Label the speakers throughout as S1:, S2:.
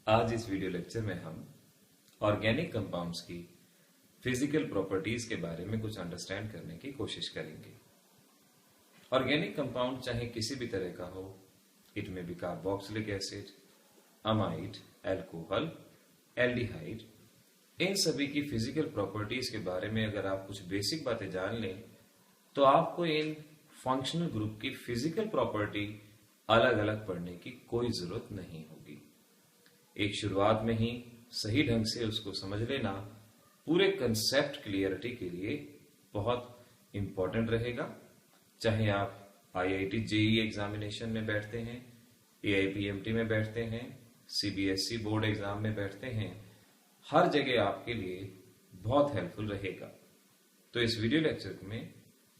S1: आज इस video lecture में हम ऑर्गेनिक कंपाउंड्स की फिजिकल प्रॉपर्टीज के बारे में कुछ अंडरस्टैंड करने की कोशिश करेंगे। ऑर्गेनिक कंपाउंड चाहे किसी भी तरह का हो, it may be carboxylic acid, amide, alcohol, aldehyde, इन सभी की फिजिकल प्रॉपर्टीज के बारे में अगर आप कुछ बेसिक बातें जान लें तो आपको इन फंक्शनल ग्रुप की फिजिकल प्रॉपर्टी अलग अलग पढ़ने की कोई जरूरत नहीं होगी। एक शुरुआत में ही सही ढंग से उसको समझ लेना पूरे कंसेप्ट क्लियरिटी के लिए बहुत इंपॉर्टेंट रहेगा। चाहे आप आईआईटी जेईई एग्जामिनेशन में बैठते हैं, एआईपीएमटी में बैठते हैं, सीबीएसई बोर्ड एग्जाम में बैठते हैं, हर जगह आपके लिए बहुत हेल्पफुल रहेगा। तो इस वीडियो लेक्चर में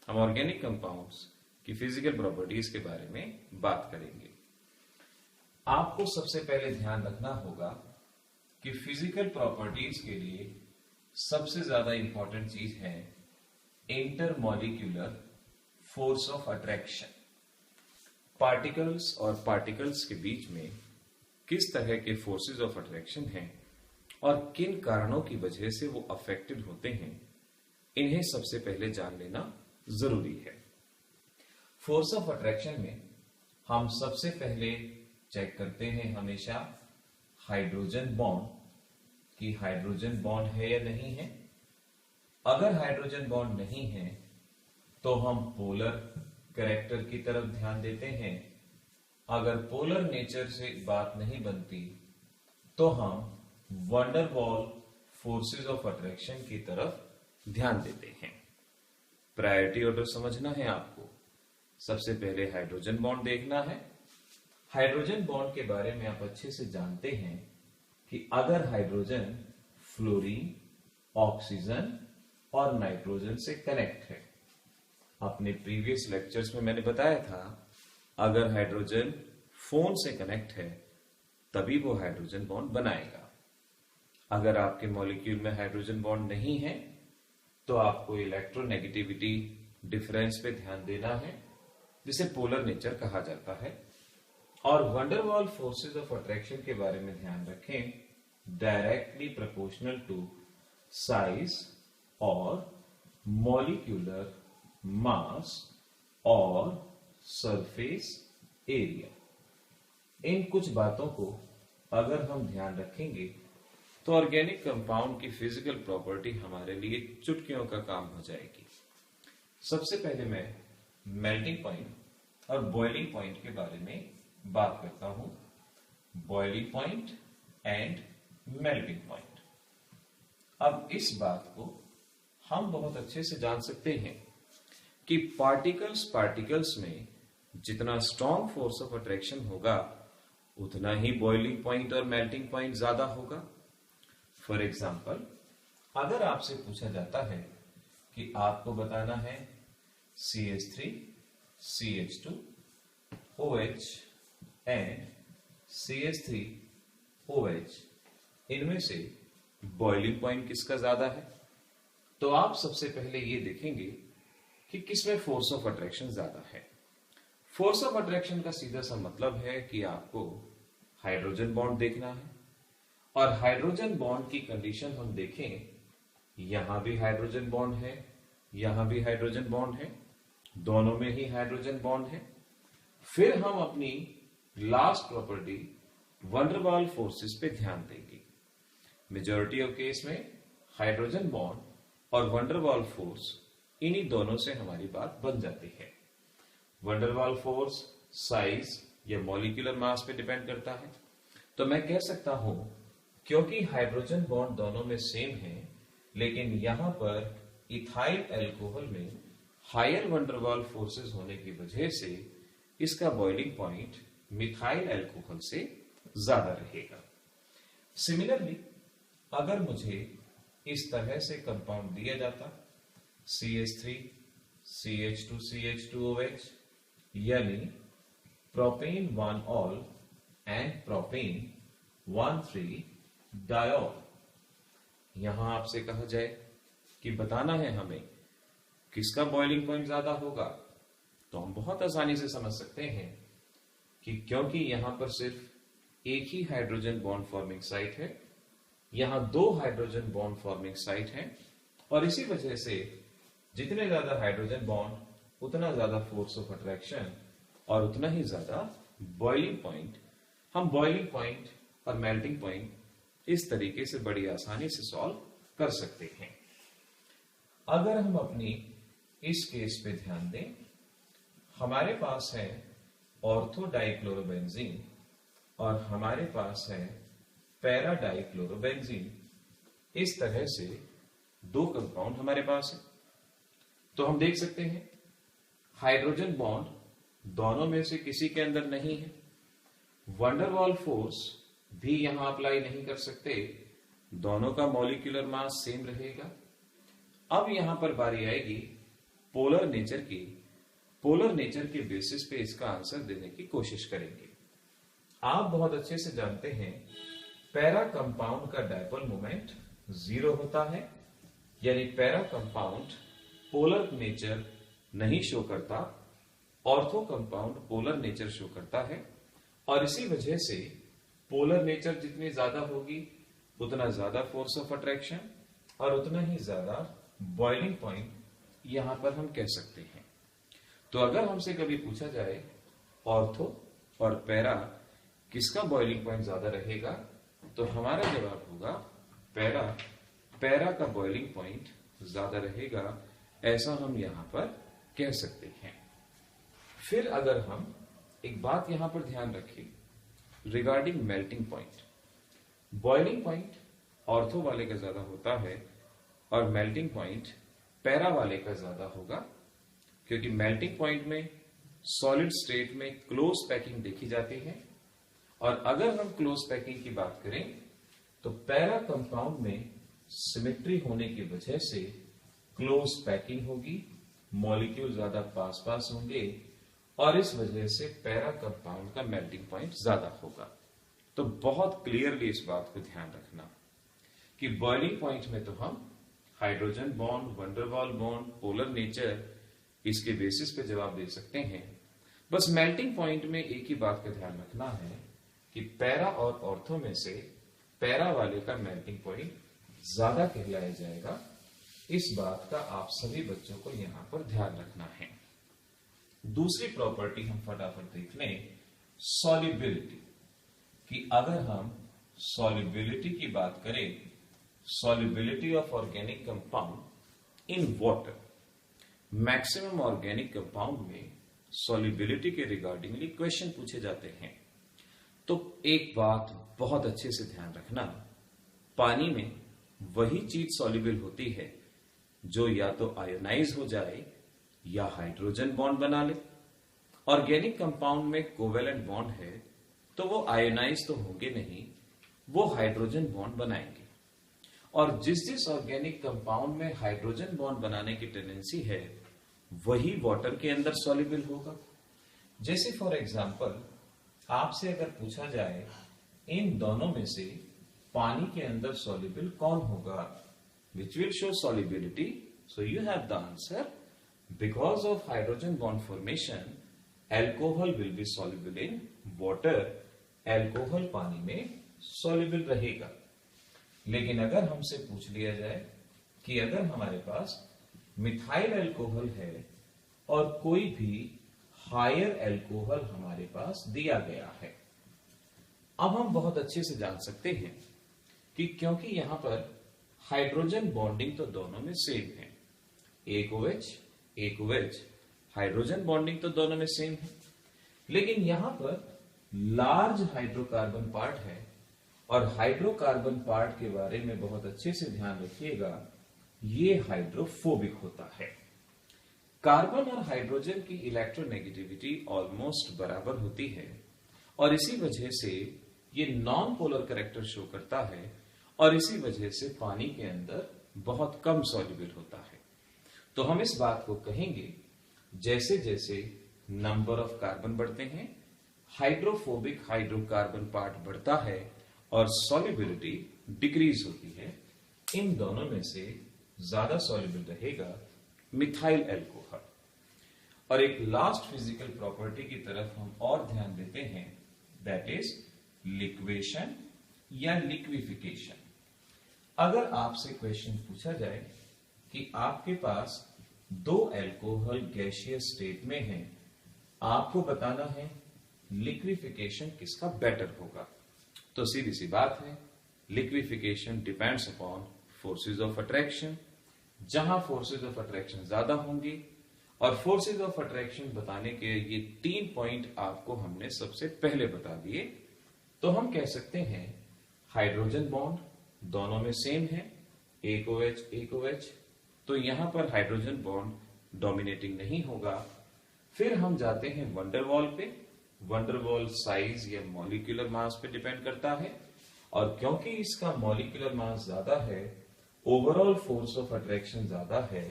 S1: हम ऑर्गेनिक कंपाउंड्स की फिजिकल प्रॉपर्टीज के बारे में बात करेंगे। आपको सबसे पहले ध्यान रखना होगा कि फिजिकल प्रॉपर्टीज के लिए सबसे ज्यादा इंपॉर्टेंट चीज है intermolecular force of attraction. Particles और पार्टिकल्स के बीच में किस तरह के फोर्सेस ऑफ अट्रैक्शन हैं और किन कारणों की वजह से वो अफेक्टेड होते हैं, इन्हें सबसे पहले जान लेना जरूरी है। फोर्स ऑफ अट्रैक्शन में हम सबसे पहले चेक करते हैं हमेशा हाइड्रोजन बॉन्ड कि हाइड्रोजन बॉन्ड है या नहीं है। अगर हाइड्रोजन बॉन्ड नहीं है तो हम पोलर कैरेक्टर की तरफ ध्यान देते हैं। अगर पोलर नेचर से बात नहीं बनती तो हम wonder wall forces of attraction की तरफ ध्यान देते हैं। प्रायोरिटी ऑर्डर समझना है आपको। सबसे पहले हाइड्रोजन बॉन्ड देखना है। हाइड्रोजन बॉन्ड के बारे में आप अच्छे से जानते हैं कि अगर हाइड्रोजन फ्लोरीन, ऑक्सीजन और नाइट्रोजन से कनेक्ट है, अपने प्रीवियस लेक्चर्स में मैंने बताया था, अगर हाइड्रोजन फोन से कनेक्ट है तभी वो हाइड्रोजन बॉन्ड बनाएगा। अगर आपके मॉलिक्यूल में हाइड्रोजन बॉन्ड नहीं है तो आपको इलेक्ट्रोनेगेटिविटी डिफरेंस पे ध्यान देना है, जिसे पोलर नेचर कहा जाता है। और वंडरवॉल फोर्सेस ऑफ अट्रैक्शन के बारे में ध्यान रखें, डायरेक्टली प्रोपोर्शनल टू साइज और मॉलिक्यूलर मास और सरफेस एरिया। इन कुछ बातों को अगर हम ध्यान रखेंगे तो ऑर्गेनिक कंपाउंड की फिजिकल प्रॉपर्टी हमारे लिए चुटकियों का काम हो जाएगी। सबसे पहले मैं मेल्टिंग पॉइंट और बॉइलिंग पॉइंट के बारे में बात करता हूं। Boiling point and melting point. अब इस बात को हम बहुत अच्छे से जान सकते हैं कि पार्टिकल्स में जितना स्ट्रॉन्ग फोर्स ऑफ अट्रैक्शन होगा उतना ही बॉइलिंग पॉइंट और मेल्टिंग पॉइंट ज्यादा होगा। फॉर एग्जाम्पल, अगर आपसे पूछा जाता है कि आपको बताना है CH3, CH2, OH and CH3OH, इनमें से बॉइलिंग पॉइंट किसका ज्यादा है, तो आप सबसे पहले ये देखेंगे कि किसमें फोर्स ऑफ अट्रैक्शन ज्यादा है। फोर्स ऑफ अट्रैक्शन का सीधा सा मतलब है कि आपको हाइड्रोजन बॉन्ड देखना है और हाइड्रोजन बॉन्ड की कंडीशन हम देखें, यहां भी हाइड्रोजन बॉन्ड है, यहां भी हाइड्रोजन बॉन्ड है, दोनों में ही हाइड्रोजन बॉन्ड है। फिर हम अपनी लास्ट प्रॉपर्टी वंडरवॉल फोर्सेस पे ध्यान देंगे। मेजॉरिटी ऑफ केस में हाइड्रोजन बॉन्ड और वंडरवॉल फोर्स, इन्हीं दोनों से हमारी बात बन जाती है। वंडरवॉल फोर्स साइज या मॉलिक्यूलर मास पे डिपेंड करता है, तो मैं कह सकता हूं क्योंकि हाइड्रोजन बॉन्ड दोनों में सेम है, लेकिन यहां पर इथाइल अल्कोहल में हायर वंडरवॉल फोर्सेस होने की वजह से इसका बॉइलिंग पॉइंट मिथाइल अल्कोहल से ज्यादा रहेगा। सिमिलरली, अगर मुझे इस तरह से कंपाउंड दिया जाता CH3, CH2, CH2OH, यानी propane 1 all and propane 1,3 diol, यहां आपसे कहा जाए कि बताना है हमें किसका बॉइलिंग पॉइंट ज्यादा होगा, तो हम बहुत आसानी से समझ सकते हैं कि क्योंकि यहां पर सिर्फ एक ही हाइड्रोजन बॉन्ड फॉर्मिंग साइट है, यहां 2 हाइड्रोजन बॉन्ड फॉर्मिंग साइट है, और इसी वजह से जितने ज्यादा हाइड्रोजन बॉन्ड उतना ज्यादा फोर्स ऑफ अट्रैक्शन और उतना ही ज्यादा बॉइलिंग पॉइंट। हम बॉइलिंग पॉइंट और मेल्टिंग पॉइंट इस तरीके से बड़ी आसानी से सॉल्व कर सकते हैं। अगर हम अपनी इस केस पे ध्यान दें, हमारे पास है ऑर्थो डाइक्लोरोबेंजीन और हमारे पास है पैरा डाइक्लोरोबेंजीन। इस तरह से 2 कंपाउंड हमारे पास है। तो हम देख सकते हैं हाइड्रोजन बॉन्ड दोनों में से किसी के अंदर नहीं है, वंडरवॉल फोर्स भी यहां अप्लाई नहीं कर सकते, दोनों का मॉलिक्यूलर मास सेम रहेगा। अब यहां पर बारी आएगी पोलर नेचर की। पोलर नेचर के बेसिस पे इसका आंसर देने की कोशिश करेंगे। आप बहुत अच्छे से जानते हैं पैरा कंपाउंड का डायपोल मोमेंट 0 होता है, यानी पैरा कंपाउंड पोलर नेचर नहीं शो करता, ortho compound polar nature show करता है। और इसी वजह से पोलर नेचर जितनी ज्यादा होगी उतना ज्यादा फोर्स ऑफ अट्रैक्शन और उतना ही ज्यादा बॉइलिंग पॉइंट यहां पर हम कह सकते हैं। तो अगर हमसे कभी पूछा जाए ऑर्थो और पैरा किसका बॉइलिंग पॉइंट ज्यादा रहेगा, तो हमारा जवाब होगा पैरा। पैरा का बॉइलिंग पॉइंट ज्यादा रहेगा, ऐसा हम यहां पर कह सकते हैं। फिर अगर हम एक बात यहां पर ध्यान रखें regarding melting point, boiling point ortho वाले का ज्यादा होता है और मेल्टिंग पॉइंट पैरा वाले का ज्यादा होगा, क्योंकि मेल्टिंग पॉइंट में सॉलिड स्टेट में क्लोज पैकिंग देखी जाती है। और अगर हम क्लोज पैकिंग की बात करें तो पैरा कंपाउंड में सिमेट्री होने की वजह से क्लोज पैकिंग होगी, मॉलिक्यूल ज्यादा पास पास होंगे और इस वजह से पैरा कंपाउंड का मेल्टिंग पॉइंट ज्यादा होगा। तो बहुत क्लियरली इस बात को ध्यान रखना कि बॉइलिंग पॉइंट में तो हम hydrogen bond, van der Waals bond, polar nature इसके बेसिस पे जवाब दे सकते हैं। बस मेल्टिंग पॉइंट में एक ही बात का ध्यान रखना है कि पैरा और ऑर्थो में से पैरा वाले का मेल्टिंग पॉइंट ज्यादा कहलाया जाएगा। इस बात का आप सभी बच्चों को यहां पर ध्यान रखना है। दूसरी प्रॉपर्टी हम फटाफट देख लें, सॉल्युबिलिटी। कि अगर हम सॉल्युबिलिटी की बात करें, solubility of organic compound in water, maximum organic compound में सॉल्युबिलिटी के रिगार्डिंगली क्वेश्चन पूछे जाते हैं। तो एक बात बहुत अच्छे से ध्यान रखना, पानी में वही चीज सॉल्युबल होती है जो या तो आयोनाइज हो जाए या हाइड्रोजन बॉन्ड बना ले। ऑर्गेनिक कंपाउंड में कोवेलेंट बॉन्ड है तो वो आयोनाइज तो होंगे नहीं, वो हाइड्रोजन बॉन्ड बनाएंगे। और जिस ऑर्गेनिक कंपाउंड में हाइड्रोजन बॉन्ड बनाने की टेंडेंसी है वही वाटर के अंदर सॉल्युबल होगा। जैसे फॉर एग्जांपल आपसे अगर पूछा जाए इन दोनों में से पानी के अंदर सॉल्युबल कौन होगा, which will show solubility, so you have the answer. Because of hydrogen bond formation, alcohol will be soluble in water. alcohol पानी में soluble रहेगा। लेकिन अगर हमसे पूछ लिया जाए कि अगर हमारे पास मिथाइल अल्कोहल है और कोई भी हायर अल्कोहल हमारे पास दिया गया है, अब हम बहुत अच्छे से जान सकते हैं कि क्योंकि यहां पर हाइड्रोजन बॉन्डिंग तो दोनों में सेम है, एक OH एक OH, हाइड्रोजन बॉन्डिंग तो दोनों में सेम है, लेकिन यहां पर लार्ज हाइड्रोकार्बन पार्ट है। और हाइड्रोकार्बन पार्ट के बारे में बहुत अच्छे से ध्यान रखिएगा, ये हाइड्रोफोबिक होता है। कार्बन और हाइड्रोजन की इलेक्ट्रोनेगेटिविटी ऑलमोस्ट बराबर होती है और इसी वजह से ये नॉन पोलर कैरेक्टर शो करता है और इसी वजह से पानी के अंदर बहुत कम सॉल्युबल होता है। तो हम इस बात को कहेंगे जैसे जैसे नंबर ऑफ कार्बन बढ़ते हैं हाइड्रोफोबिक हाइड्रोकार्बन पार्ट बढ़ता है और सॉल्युबिलिटी डिक्रीज होती है। इन दोनों में से ज्यादा सॉल्युबल रहेगा मिथाइल अल्कोहल। और एक लास्ट फिजिकल प्रॉपर्टी की तरफ हम और ध्यान देते हैं, दैट इज लिक्वेशन या लिक्विफिकेशन। अगर आपसे क्वेश्चन पूछा जाए कि आपके पास दो अल्कोहल गैसियस स्टेट में है, आपको बताना है लिक्विफिकेशन किसका बेटर होगा, तो सीधी सी बात है, liquefaction depends upon forces of attraction. जहां फोर्सेस ऑफ अट्रैक्शन ज्यादा होंगी, और फोर्सेस ऑफ अट्रैक्शन बताने के ये 3 पॉइंट आपको हमने सबसे पहले बता दिए। तो हम कह सकते हैं हाइड्रोजन बॉन्ड दोनों में सेम है, एक OH एक OH, तो यहां पर हाइड्रोजन बॉन्ड डोमिनेटिंग नहीं होगा। फिर हम जाते हैं वंडरवॉल पे। वंडरवॉल साइज या मॉलिक्यूलर मास पे डिपेंड करता है, और क्योंकि इसका मॉलिक्यूलर मास ज्यादा है, ओवरऑल फोर्स ऑफ अट्रैक्शन ज्यादा है,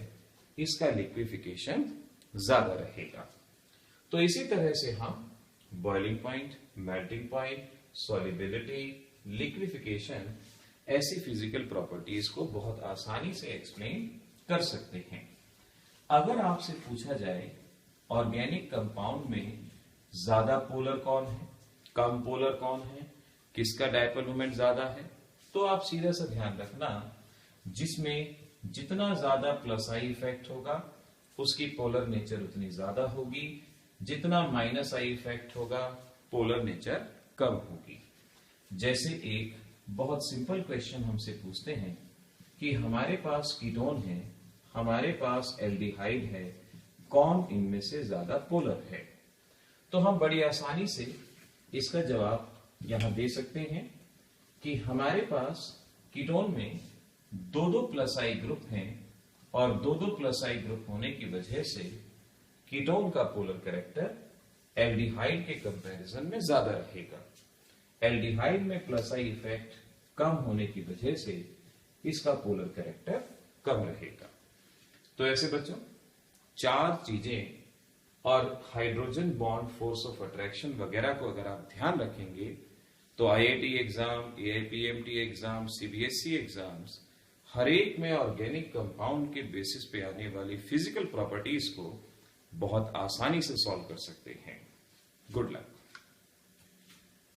S1: इसका लिक्विफिकेशन ज्यादा रहेगा। तो इसी तरह से हम boiling point, melting point, solubility, liquefaction, ऐसी फिजिकल प्रॉपर्टीज को बहुत आसानी से एक्सप्लेन कर सकते हैं। अगर आपसे पूछा जाए ऑर्गेनिक कंपाउंड में ज्यादा पोलर कौन है, कम पोलर कौन है, किसका डायपोल मोमेंट ज्यादा है, तो आप सीधा सा ध्यान रखना, जिसमें जितना ज्यादा प्लस आई इफेक्ट होगा उसकी पोलर नेचर उतनी ज्यादा होगी, जितना माइनस आई इफेक्ट होगा पोलर नेचर कम होगी। जैसे एक बहुत सिंपल क्वेश्चन हमसे पूछते हैं कि हमारे पास कीटोन है, हमारे पास एल्डिहाइड है, कौन इनमें से ज्यादा पोलर है, तो हम बड़ी आसानी से इसका जवाब यहां दे सकते हैं कि हमारे पास कीटोन में दो प्लस आई ग्रुप हैं, और दो प्लस आई ग्रुप होने की वजह से कीटोन का पोलर कैरेक्टर एल्डिहाइड के कंपैरिजन में ज्यादा रहेगा। एल्डिहाइड में प्लस आई इफेक्ट कम होने की वजह से इसका पोलर कैरेक्टर कम रहेगा। तो ऐसे बच्चों 4 चीजें और hydrogen bond, force of attraction वगैरह को अगर आप ध्यान रखेंगे तो IIT exam, AIPMT exam, CBSE exams, हर एक में ऑर्गेनिक कंपाउंड के बेसिस पे आने वाली फिजिकल प्रॉपर्टीज को बहुत आसानी से सॉल्व कर सकते हैं। Good luck.